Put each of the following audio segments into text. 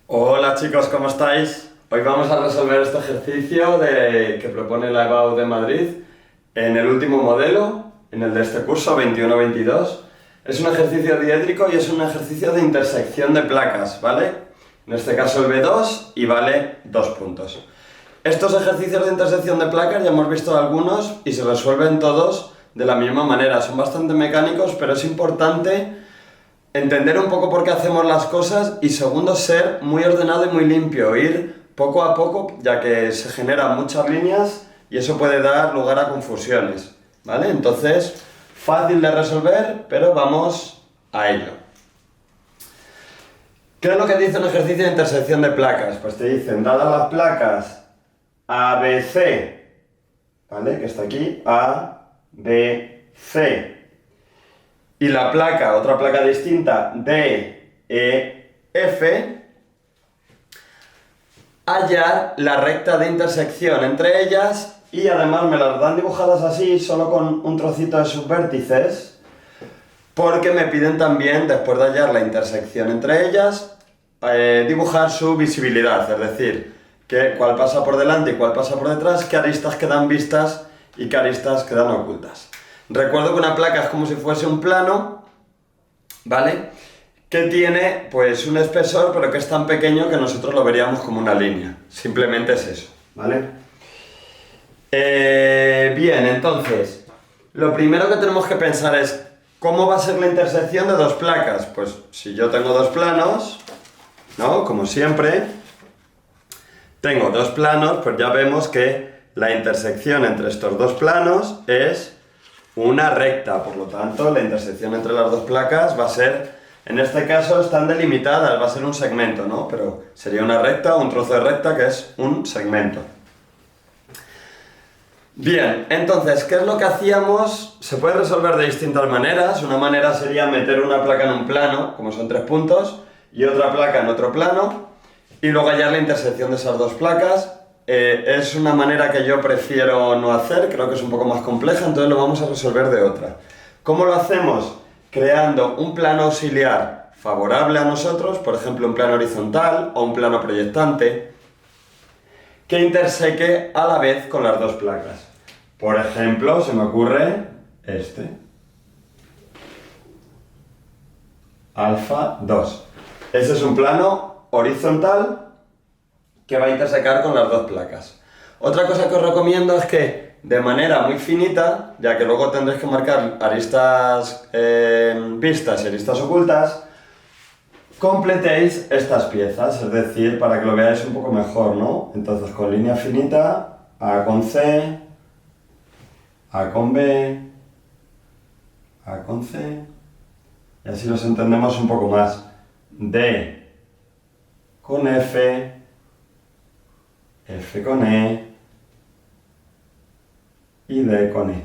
Hola chicos, ¿cómo estáis? Hoy vamos a resolver este ejercicio que propone la EBAU de Madrid en el último modelo, en el de este curso 21-22. Es un ejercicio diédrico y es un ejercicio de intersección de placas, ¿vale? En este caso el B2 y vale 2 puntos. Estos ejercicios de intersección de placas ya hemos visto algunos y se resuelven todos de la misma manera. Son bastante mecánicos, pero es importante entender un poco por qué hacemos las cosas y segundo, ser muy ordenado y muy limpio, ir poco a poco, ya que se generan muchas líneas y eso puede dar lugar a confusiones, ¿vale? Entonces, fácil de resolver, pero vamos a ello. ¿Qué es lo que dice un ejercicio de intersección de placas? Pues te dicen, dadas las placas ABC, ¿vale? Que está aquí, A, B, C. Y la placa, otra placa distinta, D, E, F, hallar la recta de intersección entre ellas y además me las dan dibujadas así, solo con un trocito de sus vértices, porque me piden también, después de hallar la intersección entre ellas, dibujar su visibilidad, es decir, cuál pasa por delante y cuál pasa por detrás, qué aristas quedan vistas y qué aristas quedan ocultas. Recuerdo que una placa es como si fuese un plano, ¿vale? Que tiene pues un espesor, pero que es tan pequeño que nosotros lo veríamos como una línea. Simplemente es eso, ¿vale? Bien, entonces, lo primero que tenemos que pensar es ¿cómo va a ser la intersección de dos placas? Pues si yo tengo dos planos, ¿no? Como siempre, tengo dos planos, pues ya vemos que la intersección entre estos dos planos es una recta, por lo tanto la intersección entre las dos placas va a ser, en este caso están delimitadas, va a ser un segmento, ¿no? Pero sería una recta, un trozo de recta que es un segmento. Bien, entonces, ¿qué es lo que hacíamos? Se puede resolver de distintas maneras. Una manera sería meter una placa en un plano, como son 3 puntos, y otra placa en otro plano, y luego hallar la intersección de esas dos placas. Es una manera que yo prefiero no hacer, creo que es un poco más compleja, entonces lo vamos a resolver de otra. ¿Cómo lo hacemos? Creando un plano auxiliar favorable a nosotros, por ejemplo un plano horizontal o un plano proyectante, que interseque a la vez con las dos placas. Por ejemplo, se me ocurre este. Alfa 2. Ese es un plano horizontal que va a intersecar con las dos placas. Otra cosa que os recomiendo es que de manera muy finita, ya que luego tendréis que marcar aristas vistas y aristas ocultas, completéis estas piezas, es decir, para que lo veáis un poco mejor, ¿no? Entonces con línea finita, A con C, A con B, A con C, y así los entendemos un poco más. D con F, F con E y D con E.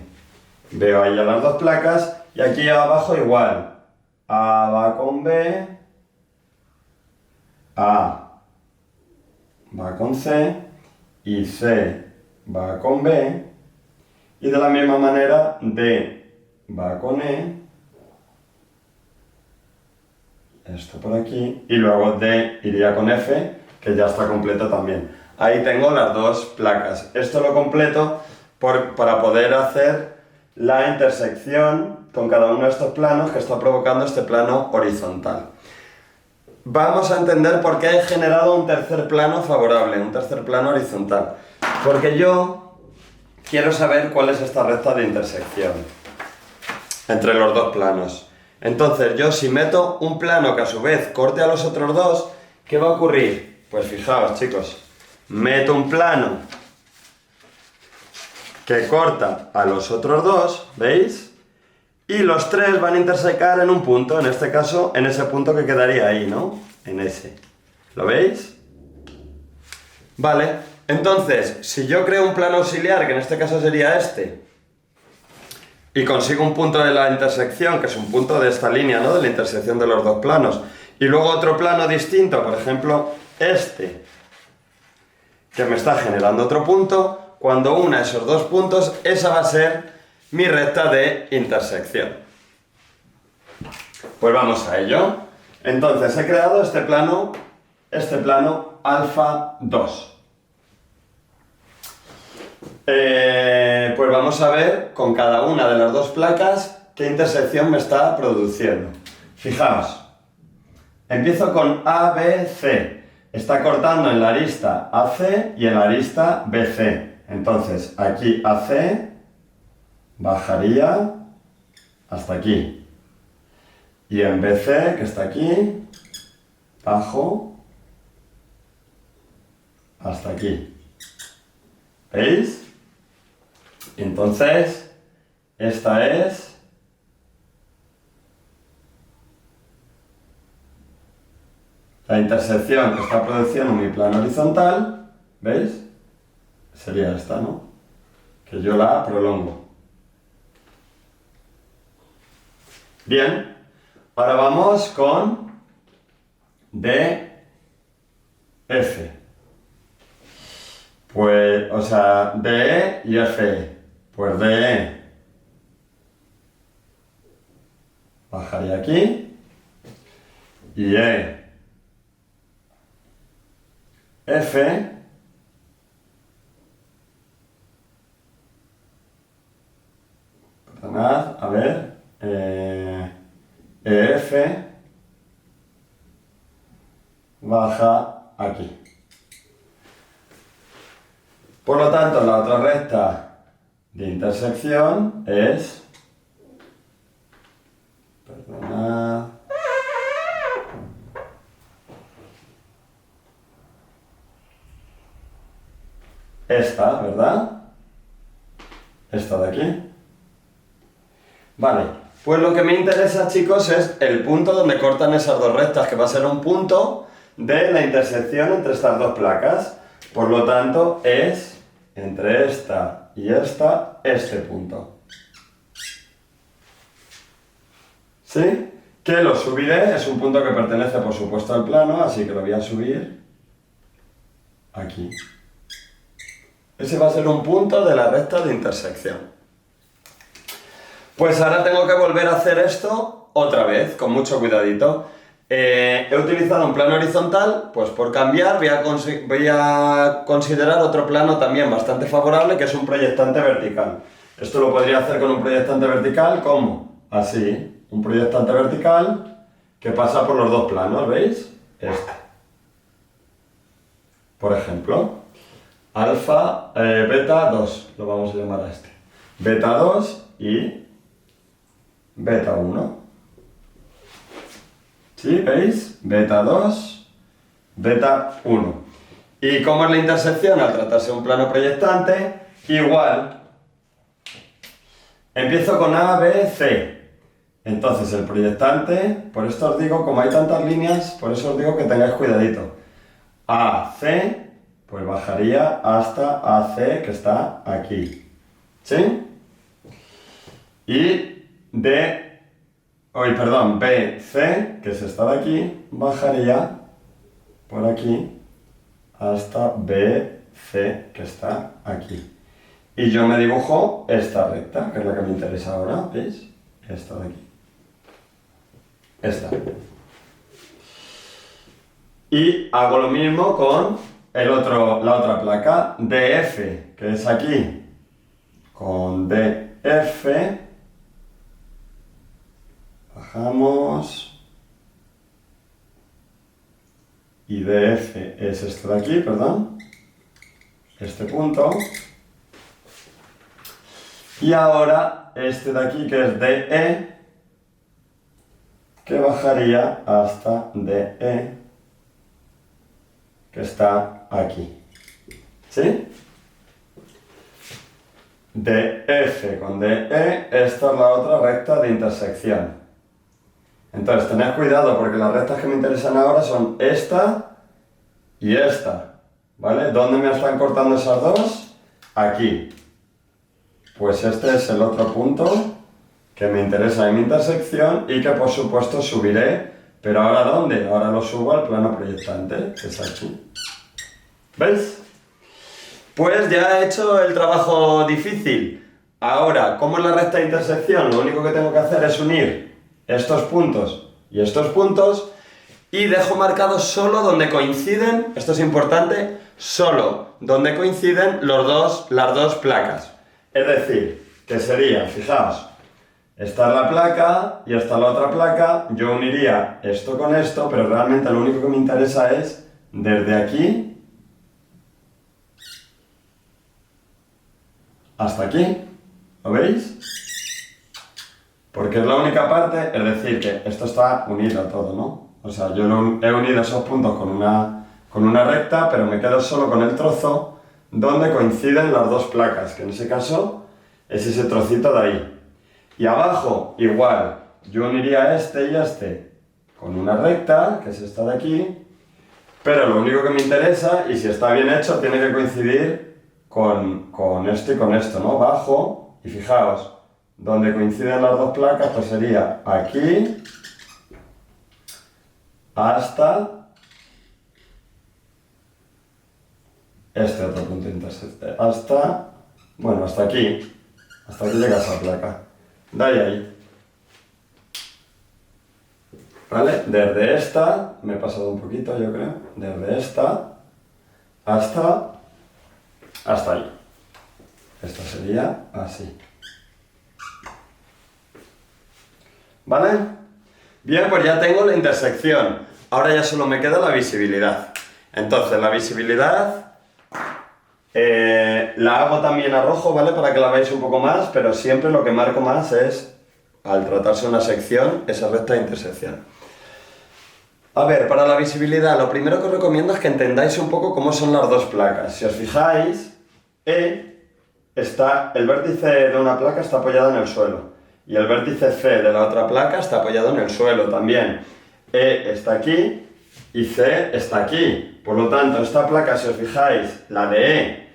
Veo ahí a las dos placas y aquí abajo igual. A va con B, A va con C y C va con B y de la misma manera D va con E, esto por aquí, y luego D iría con F, que ya está completo también. Ahí tengo las dos placas. Esto lo completo para poder hacer la intersección con cada uno de estos planos que está provocando este plano horizontal. Vamos a entender por qué he generado un tercer plano favorable, un tercer plano horizontal. Porque yo quiero saber cuál es esta recta de intersección entre los dos planos. Entonces yo si meto un plano que a su vez corte a los otros dos, ¿qué va a ocurrir? Pues fijaos chicos, meto un plano que corta a los otros dos, ¿veis? Y los tres van a intersecar en un punto, en este caso en ese punto que quedaría ahí, ¿no? En ese. ¿Lo veis? Vale, entonces, si yo creo un plano auxiliar, que en este caso sería este, y consigo un punto de la intersección, que es un punto de esta línea, ¿no? De la intersección de los dos planos, y luego otro plano distinto, por ejemplo, este, que me está generando otro punto, cuando una esos dos puntos, esa va a ser mi recta de intersección. Pues vamos a ello. Entonces he creado este plano este plano alfa 2. Pues vamos a ver con cada una de las dos placas qué intersección me está produciendo. Fijaos, empiezo con ABC. Está cortando en la arista AC y en la arista BC. Entonces, aquí AC bajaría hasta aquí. Y en BC, que está aquí, bajo hasta aquí. ¿Veis? Entonces, esta es la intersección que está produciendo mi plano horizontal. ¿Veis? Sería esta, ¿no? Que yo la prolongo. Bien, ahora vamos con DF. Pues, o sea, DE y FE. Pues DE bajaría aquí y F perdonad, a ver, EF baja aquí. Por lo tanto, la otra recta de intersección es, perdonad, esta, ¿verdad? Esta de aquí. Vale, pues lo que me interesa, chicos, es el punto donde cortan esas dos rectas, que va a ser un punto de la intersección entre estas dos placas. Por lo tanto, es entre esta y esta, este punto. ¿Sí? Que lo subiré, es un punto que pertenece, por supuesto, al plano, así que lo voy a subir aquí. Ese va a ser un punto de la recta de intersección. Pues ahora tengo que volver a hacer esto otra vez, con mucho cuidadito. He utilizado un plano horizontal, pues por cambiar voy a considerar otro plano también bastante favorable, que es un proyectante vertical. Esto lo podría hacer con un proyectante vertical, ¿cómo? Así, un proyectante vertical que pasa por los dos planos, ¿veis? Este. Por ejemplo, beta 2, lo vamos a llamar a este. Beta 2 y beta 1. ¿Sí? ¿Veis? Beta 2, beta 1. ¿Y cómo es la intersección al tratarse de un plano proyectante? Igual. Empiezo con A, B, C. Entonces el proyectante, por esto os digo, como hay tantas líneas, por eso os digo que tengáis cuidadito. A, C, pues bajaría hasta AC, que está aquí. ¿Sí? Y BC, que es esta de aquí, bajaría por aquí hasta BC, que está aquí. Y yo me dibujo esta recta, que es la que me interesa ahora, ¿veis? Esta de aquí. Esta. Y hago lo mismo con la otra placa, DF, que es aquí. Con DF bajamos. Y DF es este de aquí, perdón. Este punto. Y ahora este de aquí, que es DE, que bajaría hasta DE, que está aquí. ¿Sí? DF con DE, esta es la otra recta de intersección. Entonces, tened cuidado porque las rectas que me interesan ahora son esta y esta. ¿Vale? ¿Dónde me están cortando esas dos? Aquí. Pues este es el otro punto que me interesa en mi intersección y que por supuesto subiré. Pero ¿ahora dónde? Ahora lo subo al plano proyectante, que es aquí. ¿Veis? Pues ya he hecho el trabajo difícil. Ahora, ¿cómo es la recta de intersección? Lo único que tengo que hacer es unir estos puntos y estos puntos. y dejo marcado solo donde coinciden, esto es importante, solo donde coinciden las dos placas. Es decir, que sería, fijaos, esta es la placa y esta es la otra placa, yo uniría esto con esto, pero realmente lo único que me interesa es desde aquí hasta aquí, ¿lo veis? Porque es la única parte, es decir, que esto está unido todo, ¿no? O sea, yo he unido esos puntos con una recta, pero me quedo solo con el trozo donde coinciden las dos placas, que en ese caso es ese trocito de ahí. Y abajo, igual, yo uniría este y este con una recta, que es esta de aquí, pero lo único que me interesa, y si está bien hecho, tiene que coincidir con esto y con esto, ¿no? Bajo, y fijaos, donde coinciden las dos placas, pues sería aquí hasta este otro punto intersección, hasta aquí llega esa placa, de ahí. ¿Vale? Desde esta, me he pasado un poquito yo creo, desde esta hasta ahí. Esto sería así. ¿Vale? Bien, pues ya tengo la intersección. Ahora ya solo me queda la visibilidad. Entonces, la visibilidad la hago también a rojo, ¿vale? Para que la veáis un poco más, pero siempre lo que marco más es, al tratarse de una sección, esa recta de intersección. A ver, para la visibilidad, lo primero que os recomiendo es que entendáis un poco cómo son las dos placas. Si os fijáis, el vértice de una placa está apoyado en el suelo. Y el vértice C de la otra placa está apoyado en el suelo también. E está aquí y C está aquí. Por lo tanto, esta placa, si os fijáis, la de E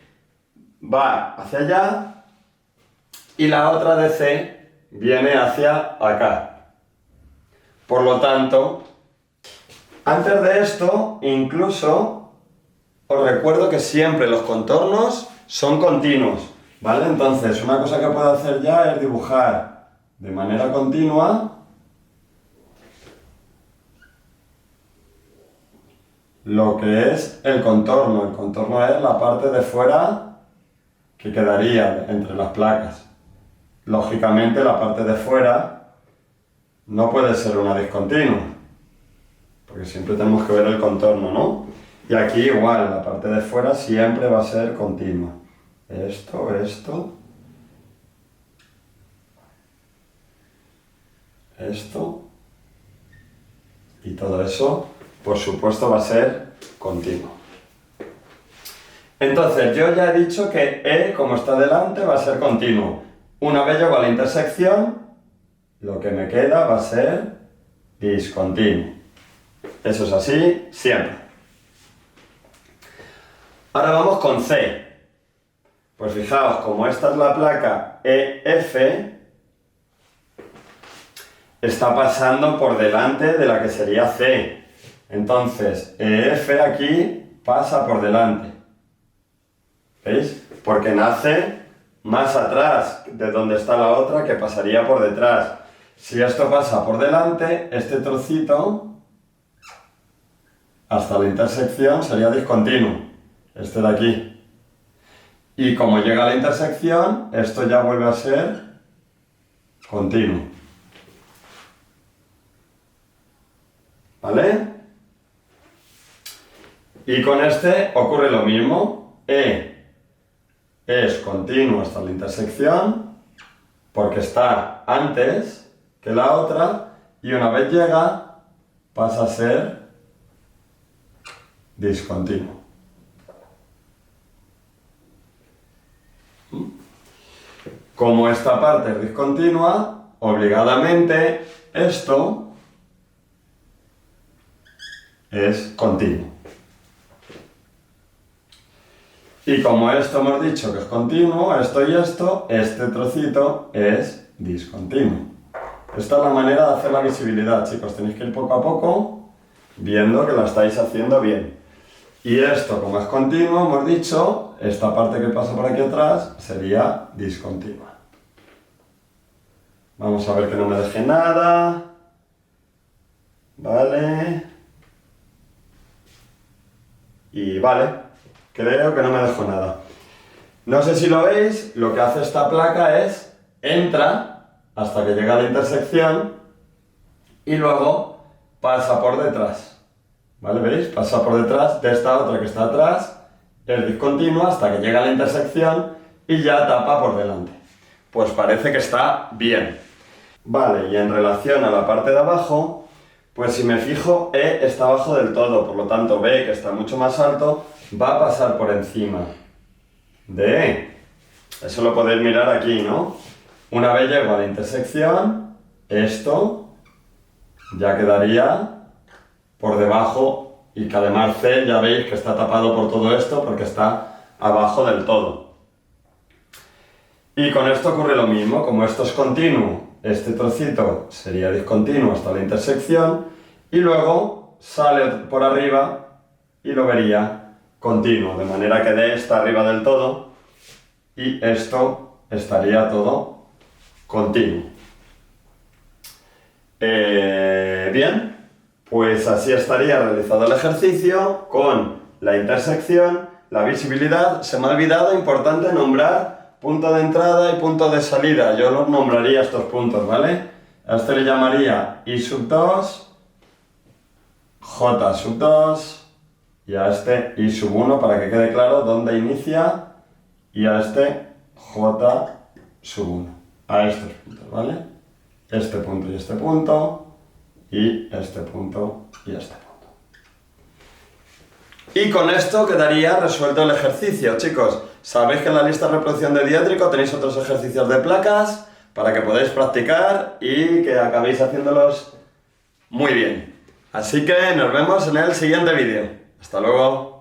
va hacia allá y la otra de C viene hacia acá. Por lo tanto, antes de esto, incluso, os recuerdo que siempre los contornos son continuos, ¿vale? Entonces, una cosa que puedo hacer ya es dibujar de manera continua lo que es el contorno. El contorno es la parte de fuera que quedaría entre las placas. Lógicamente, la parte de fuera no puede ser una discontinua, porque siempre tenemos que ver el contorno, ¿no? Y aquí igual, la parte de fuera siempre va a ser continua. Esto y todo eso, por supuesto, va a ser continuo. Entonces, yo ya he dicho que E, como está delante, va a ser continuo. Una vez llego a la intersección, lo que me queda va a ser discontinuo. Eso es así siempre. Ahora vamos con C. Pues fijaos, como esta es la placa EF, está pasando por delante de la que sería C. Entonces, EF aquí pasa por delante. ¿Veis? Porque nace más atrás de donde está la otra, que pasaría por detrás. Si esto pasa por delante, este trocito hasta la intersección sería discontinuo. Este de aquí. Y como llega a la intersección, esto ya vuelve a ser continuo. ¿Vale? Y con este ocurre lo mismo. E es continuo hasta la intersección, porque está antes que la otra, y una vez llega, pasa a ser discontinuo. Como esta parte es discontinua, obligadamente esto es continuo. Y como esto hemos dicho que es continuo, esto y esto, este trocito es discontinuo. Esta es la manera de hacer la visibilidad, chicos. Tenéis que ir poco a poco viendo que la estáis haciendo bien. Y esto, como es continuo, hemos dicho, esta parte que pasa por aquí atrás sería discontinua. Vamos a ver que no me deje nada. Vale. Y vale, creo que no me dejo nada. No sé si lo veis, lo que hace esta placa es, entra hasta que llega a la intersección y luego pasa por detrás. ¿Vale? ¿Veis? Pasa por detrás de esta otra que está atrás, es discontinua hasta que llega a la intersección y ya tapa por delante. Pues parece que está bien. Vale, y en relación a la parte de abajo, pues si me fijo, E está abajo del todo, por lo tanto B, que está mucho más alto, va a pasar por encima de E. Eso lo podéis mirar aquí, ¿no? Una vez llego a la intersección, esto ya quedaría por debajo y que además C ya veis que está tapado por todo esto porque está abajo del todo. Y con esto ocurre lo mismo, como esto es continuo, este trocito sería discontinuo hasta la intersección y luego sale por arriba y lo vería continuo, de manera que D está arriba del todo y esto estaría todo continuo. Bien, pues así estaría realizado el ejercicio con la intersección, la visibilidad. Se me ha olvidado, importante, nombrar punto de entrada y punto de salida. Yo los nombraría estos puntos, ¿vale? A este le llamaría I sub 2, J sub 2 y a este I sub 1 para que quede claro dónde inicia y a este J sub 1. A estos puntos, ¿vale? Este punto y este punto y este punto y este punto. Y con esto quedaría resuelto el ejercicio, chicos. Sabéis que en la lista de reproducción de Diétrico tenéis otros ejercicios de placas para que podáis practicar y que acabéis haciéndolos muy bien. Así que nos vemos en el siguiente vídeo. Hasta luego.